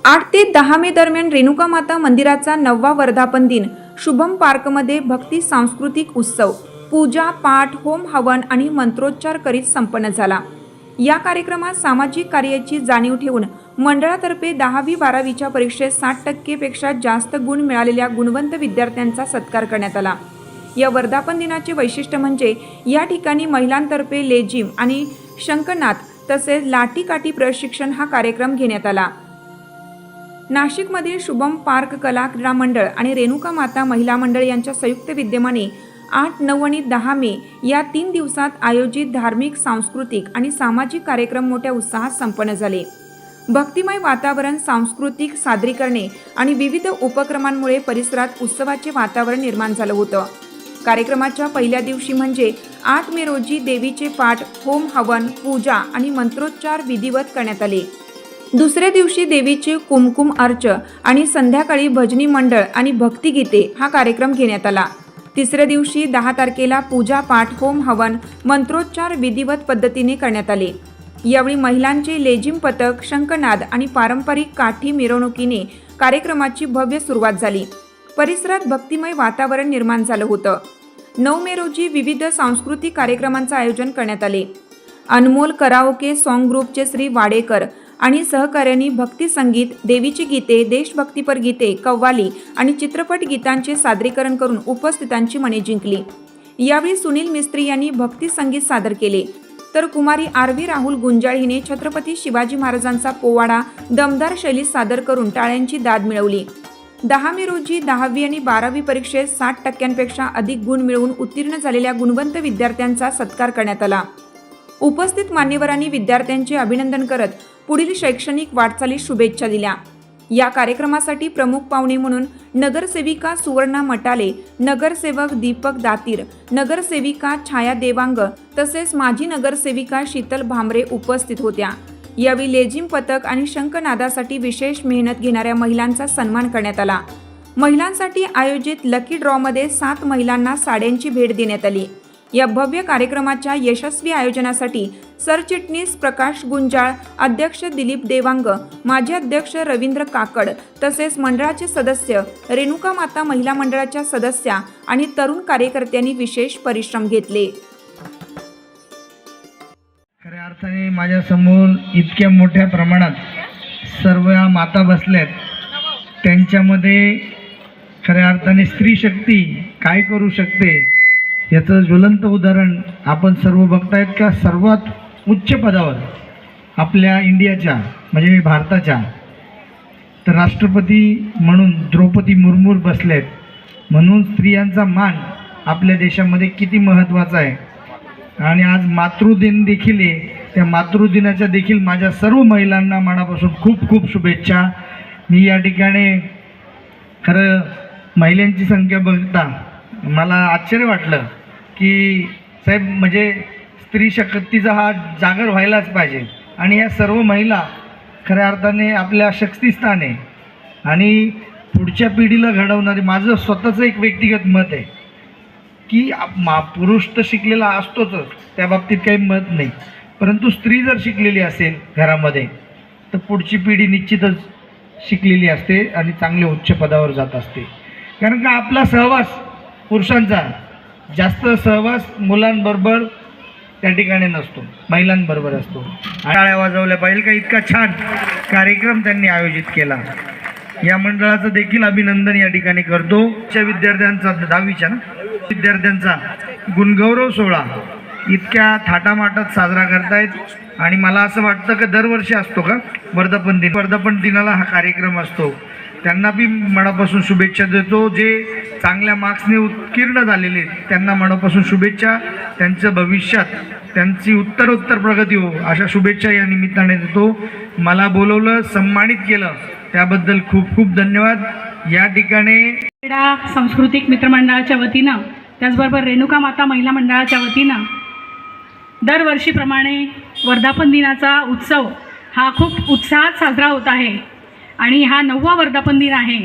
8 ते 10 मे दरम्यान रेणुका माता मंदिराचा 9वा वर्धापन दिन शुभम पार्कमध्ये भक्ती सांस्कृतिक उत्सव, पूजा, पाठ, होम हवन आणि मंत्रोच्चार करीत संपन्न झाला। या कार्यक्रमात सामाजिक कार्याची जाणीव ठेवून मंडळातर्फे 10वी-12वीच्या परीक्षेत 60% पेक्षा जास्त गुण मिळालेल्या गुणवंत विद्यार्थ्यांचा सत्कार करण्यात आला। या वर्धापन दिनाचे वैशिष्ट्य म्हणजे या ठिकाणी महिलांतर्फे लेझिम आणि शंखनाद तसेच लाठी-काठी प्रशिक्षण हा कार्यक्रम घेण्यात आला। नाशिकमधील शुभम पार्क कला क्रीडा मंडळ आणि रेणुका माता महिला मंडळ यांच्या संयुक्त विद्यमाने 8, 9 आणि 10 मे या 3 दिवसात आयोजित धार्मिक, सांस्कृतिक आणि सामाजिक कार्यक्रम मोठ्या उत्साहात संपन्न झाले। भक्तिमय वातावरण, सांस्कृतिक सादरीकरणे आणि विविध उपक्रमांमुळे परिसरात उत्सवाचे वातावरण निर्माण झालं होतं। कार्यक्रमाच्या पहिल्या दिवशी म्हणजे 8 मे रोजी देवीचे पाठ, होम हवन, पूजा आणि मंत्रोच्चार विधिवत करण्यात आले। दुसऱ्या दिवशी देवीचे कुमकुम अर्च आणि संध्याकाळी भजनी मंडळ आणि भक्तिगीते हा कार्यक्रम घेण्यात आला। तिसऱ्या दिवशी 10 तारखेला पूजा पाठ, होम हवन, मंत्रोच्चार विधिवत पद्धतीने करण्यात आले। यावेळी महिलांचे लेझिम पथक, शंखनाद आणि पारंपरिक काठी मिरवणुकीने कार्यक्रमाची भव्य सुरुवात झाली। परिसरात भक्तिमय वातावरण निर्माण झालं होतं। 9 मे रोजी विविध सांस्कृतिक कार्यक्रमांचे आयोजन करण्यात आले। अनमोल कराओके सॉन्ग ग्रुपचे श्री वाडेकर आणि सहकार्यांनी भक्ती संगीत, देवीची गीते, देशभक्तीपर गीते, कव्वाली आणि चित्रपट गीतांचे सादरीकरण करून उपस्थितांची मने जिंकली। यावेळी सुनील मिस्त्री यांनी भक्ती संगीत सादर केले, तर कुमारी आरवी राहुल गुंजाळ हिने छत्रपती शिवाजी महाराजांचा पोवाडा दमदार शैलीत सादर करून टाळ्यांची दाद मिळवली। 10 मे रोजी 10वी आणि 12वी परीक्षेत 60% अधिक गुण मिळवून उत्तीर्ण झालेल्या गुणवंत विद्यार्थ्यांचा सत्कार करण्यात आला। उपस्थित मान्यवरांनी विद्यार्थ्यांचे अभिनंदन करत पुढील शैक्षणिक वाटचालीस शुभेच्छा दिल्या। या कार्यक्रमासाठी प्रमुख पाहुणे म्हणून नगरसेविका सुवर्णा मटाले, नगरसेवक दीपक दातीर, नगरसेविका छाया देवांग तसेच माजी नगरसेविका शीतल भामरे उपस्थित होत्या। यावेळी लेझिम पथक आणि शंखनादासाठी विशेष मेहनत घेणाऱ्या महिलांचा सन्मान करण्यात आला। महिलांसाठी आयोजित लकी ड्रॉमध्ये 7 महिलांना साड्यांची भेट देण्यात आली। या भव्य कार्यक्रमाच्या यशस्वी आयोजनासाठी सरचिटणीस प्रकाश गुंजाळ, अध्यक्ष दिलीप देवांग, माजी अध्यक्ष रवींद्र काकड तसेच मंडळाचे सदस्य, रेणुका माता महिला मंडळाच्या सदस्या आणि तरुण कार्यकर्त्यांनी विशेष परिश्रम घेतले। खऱ्या अर्थाने माझ्या समोर इतक्या मोठ्या प्रमाणात सर्व माता बसल्यात, त्यांच्यामध्ये खऱ्या अर्थाने स्त्री शक्ती काय करू शकते याचं ज्वलंत उदाहरण आपण सर्व बघतायत का। सर्वात उच्च पदावर आपल्या इंडियाच्या म्हणजे भारताच्या तर राष्ट्रपती म्हणून द्रौपदी मुर्मू बसलेत, म्हणून स्त्रियांचा मान आपल्या देशामध्ये किती महत्त्वाचा आहे। आणि आज मातृदिन देखील आहे, त्या मातृदिनाच्या देखील माझ्या सर्व महिलांना मनापासून खूप खूप शुभेच्छा। मी या ठिकाणी खरं महिलांची संख्या बघता मला आश्चर्य वाटलं की साहेब म्हणजे स्त्री शक्तीचा हा जागर व्हायलाच पाहिजे आणि या सर्व महिला खऱ्या अर्थाने आपल्या शक्तिस्थान आहे आणि पुढच्या पिढीला घडवणारी। माझं स्वतःचं एक व्यक्तिगत मत आहे की पुरुष तर शिकलेला असतोच, त्या बाबतीत काही मत नाही, परंतु स्त्री जर शिकलेली असेल घरामध्ये तर पुढची पिढी निश्चितच शिकलेली असते आणि चांगले उच्च पदावर जात असते। कारण का आपला सहवास पुरुषांचा जास्त सहवास मुलांबरोबर त्या ठिकाणी नसतो, महिलांबरोबर असतो। टाळ्या वाजवल्या पाहिजे का, इतका छान कार्यक्रम त्यांनी आयोजित केला। या मंडळाचं देखील अभिनंदन या ठिकाणी करतो। त्या विद्यार्थ्यांचा 10वीच्या विद्यार्थ्यांचा गुणगौरव सोहळा इतक्या थाटामाटात साजरा करतायत आणि मला असं वाटतं की दरवर्षी असतो का वर्धापन दिन, वर्धापन दिनाला हा कार्यक्रम असतो। त्यांना बी मनापासून शुभेच्छा देतो। जे चांगल्या मार्क्सने उत्तीर्ण झालेले त्यांना मनापासून शुभेच्छा, त्यांचं भविष्यात त्यांची उत्तरोत्तर प्रगती हो अशा शुभेच्छा या निमित्ताने देतो। मला बोलवलं, सन्मानित केलं त्याबद्दल खूप खूप धन्यवाद। या ठिकाणी क्रीडा सांस्कृतिक मित्रमंडळाच्या वतीनं त्याचबरोबर रेणुका माता महिला मंडळाच्या वतीनं दरवर्षीप्रमाणे वर्धापन दिनाचा उत्सव हा खूप उत्साहात साजरा होत आहे आणि हा 9वा वर्धापन दिन आहे।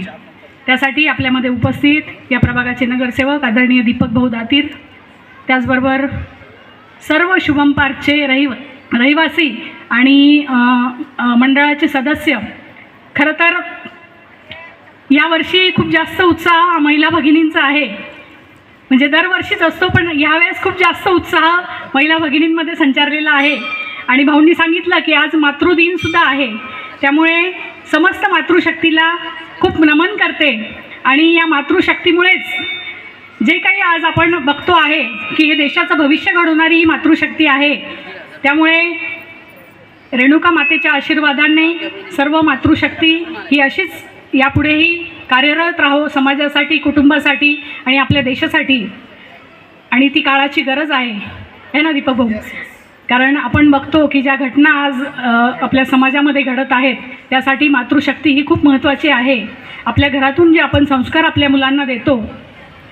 त्यासाठी आपल्यामध्ये उपस्थित या प्रभागाचे नगरसेवक आदरणीय दीपक भाऊ दातीर, त्याचबरोबर सर्व शुभम पार्कचे रहिवासी आणि मंडळाचे सदस्य खरं तर यावर्षी खूप जास्त उत्साह महिला भगिनींचा आहे. म्हणजे दरवर्षीच असतो, पण यावेळेस खूप जास्त उत्साह महिला भगिनींमध्ये संचारलेला आहे. आणि भाऊंनी सांगितलं की आज मातृदिनसुद्धा आहे, त्यामुळे समस्त मातृशक्तीला खूप नमन करते. आणि या मातृशक्तीमुळेच जे काही आज आपण बघतो आहे की हे देशाचं भविष्य घडवणारी ही मातृशक्ती आहे. त्यामुळे रेणुका मातेच्या आशीर्वादाने सर्व मातृशक्ती ही अशीच यापुढेही कार्यरत राहो समाजासाठी, कुटुंबासाठी आणि आपल्या देशासाठी. आणि ती काळाची गरज आहे ना दीपक भाऊ? कारण आपण बघतो की ज्या घटना आज आपल्या समाजामध्ये घडत आहेत त्यासाठी मातृशक्ती ही खूप महत्त्वाची आहे. आपल्या घरातून जे आपण संस्कार आपल्या मुलांना देतो,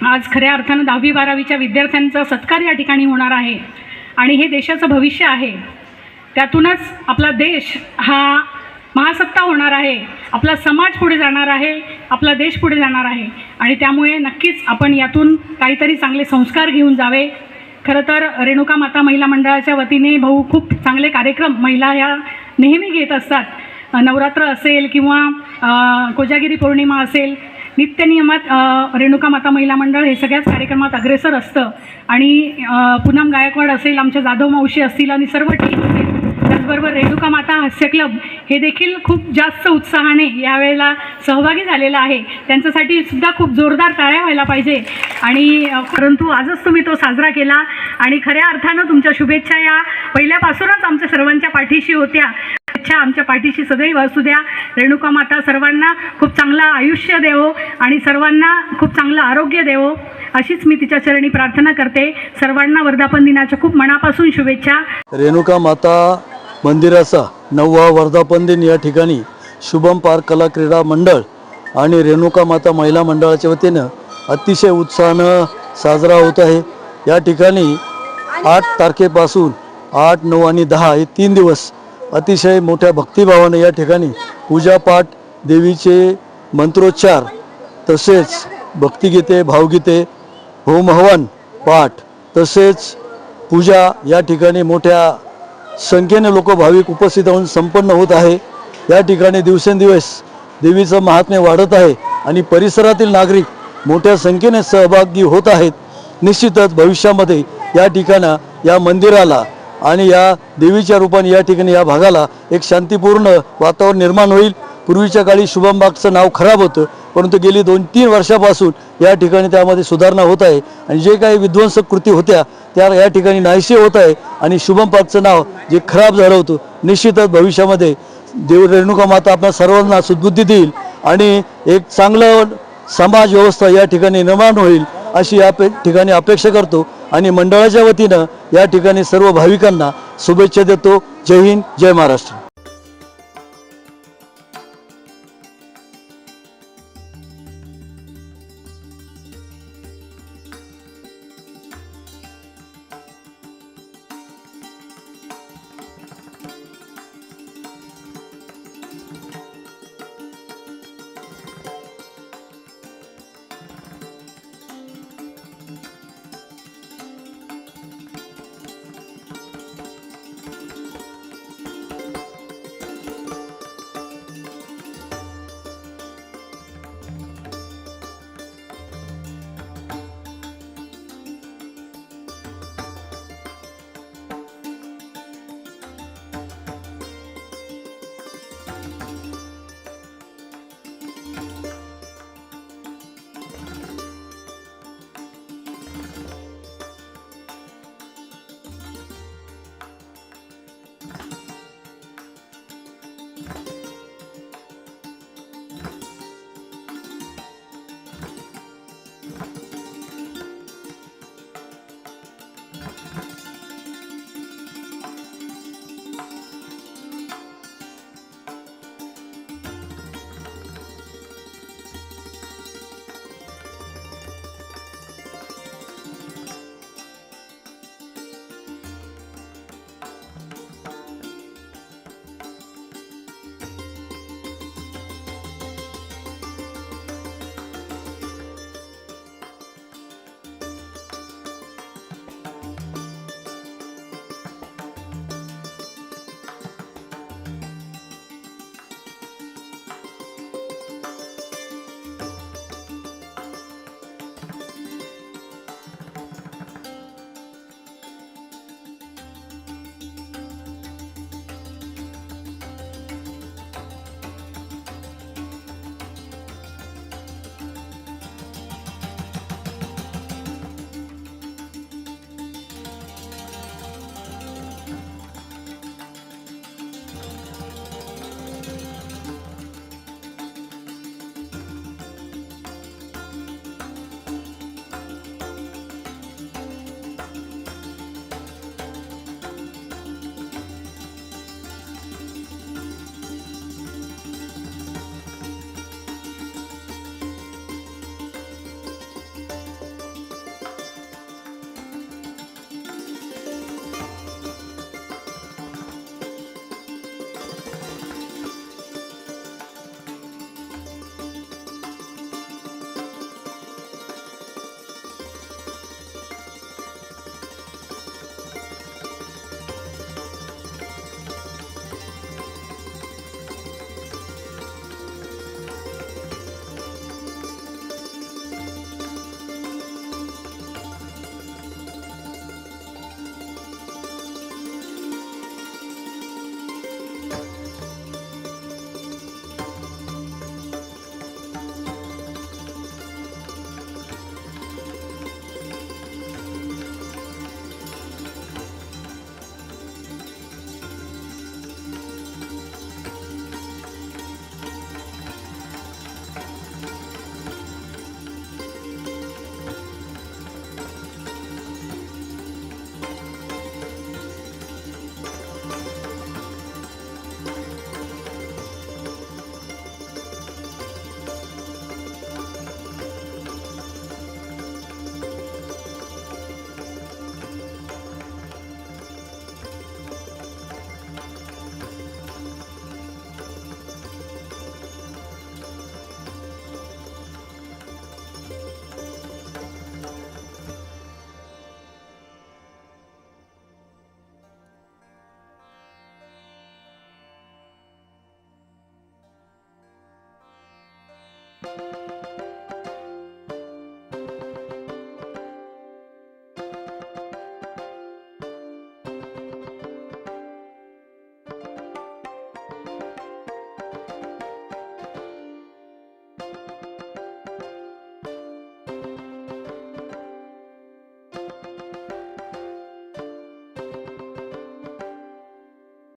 आज खऱ्या अर्थानं 10वी-12वीच्या विद्यार्थ्यांचा सत्कार या ठिकाणी होणार आहे आणि हे देशाचं भविष्य आहे. त्यातूनच आपला देश हा महासत्ता होणार आहे, आपला समाज पुढे जाणार आहे, आपला देश पुढे जाणार आहे. आणि त्यामुळे नक्कीच आपण यातून काहीतरी चांगले संस्कार घेऊन जावे. खरं तर रेणुका माता महिला मंडळाच्या वतीने भाऊ खूप चांगले कार्यक्रम महिला ह्या नेहमी घेत असतात. नवरात्र असेल किंवा कोजागिरी पौर्णिमा असेल, नित्यनियमात रेणुका माता महिला मंडळ हे सगळ्याच कार्यक्रमात अग्रेसर असतं. आणि पूनम गायकवाड असेल, आमच्या जाधव मावशी असतील आणि सर्व टीम असेल, त्याचबरोबर रेणुका माता हास्य क्लब हे देखील खूप जास्त उत्साहाने यावेळेला सहभागी झालेला आहे. त्यांच्यासाठी सुद्धा खूप जोरदार टाळ्या व्हायला पाहिजे. आणि परंतु आजच तुम्ही तो साजरा केला आणि खऱ्या अर्थानं तुमच्या शुभेच्छा या पहिल्यापासूनच आमच्या सर्वांच्या पाठीशी होत्या. शुभेच्छा आमच्या पाठीशी सदैव असू द्या. रेणुका माता सर्वांना खूप चांगलं आयुष्य देवो आणि सर्वांना खूप चांगलं आरोग्य देवो, अशीच मी तिच्या चरणी प्रार्थना करते. सर्वांना वर्धापन दिनाच्या खूप मनापासून शुभेच्छा. रेणुका माता मंदिराचा 9वा वर्धापन दिन या ठिकाणी शुभम पार्क कला क्रीडा मंडळ आणि रेणुका माता महिला मंडळाच्या वतीनं अतिशय उत्साहानं साजरा होत आहे. या ठिकाणी 8 तारखेपासून 8, 9 आणि 10 हे 3 दिवस अतिशय मोठ्या भक्तिभावाने या ठिकाणी पूजापाठ, देवीचे मंत्रोच्चार, तसेच भक्तिगीते, भावगीते, होमहवन पाठ, तसेच पूजा या ठिकाणी मोठ्या संख्येने लोक भाविक उपस्थित होऊन संपन्न होत आहे. या ठिकाणी दिवसेंदिवस देवीचं महात्म्य वाढत आहे आणि परिसरातील नागरिक मोठ्या संख्येने सहभागी होत आहेत. निश्चितच भविष्यामध्ये या ठिकाणं, या मंदिराला आणि या देवीच्या रूपाने या ठिकाणी या भागाला एक शांतीपूर्ण वातावरण निर्माण होईल. पूर्वीच्या काळी शुभमबागचं नाव खराब होतं, परंतु गेली 2-3 वर्षापासून या ठिकाणी त्यामध्ये सुधारणा होत आहे आणि जे काही विध्वंसक कृती होत्या त्या या ठिकाणी नाहीसे होत आहे आणि शुभमबागचं नाव जे खराब झालं होतं, निश्चितच भविष्यामध्ये रेणुका माता आपल्या सर्वांना सुदबुद्धी देईल आणि एक चांगलं समाज व्यवस्था या ठिकाणी निर्माण होईल अशी या ठिकाणी अपेक्षा करतो आणि मंडळाच्या वतीनं या ठिकाणी सर्व भाविकांना शुभेच्छा देतो. जय हिंद, जय महाराष्ट्र.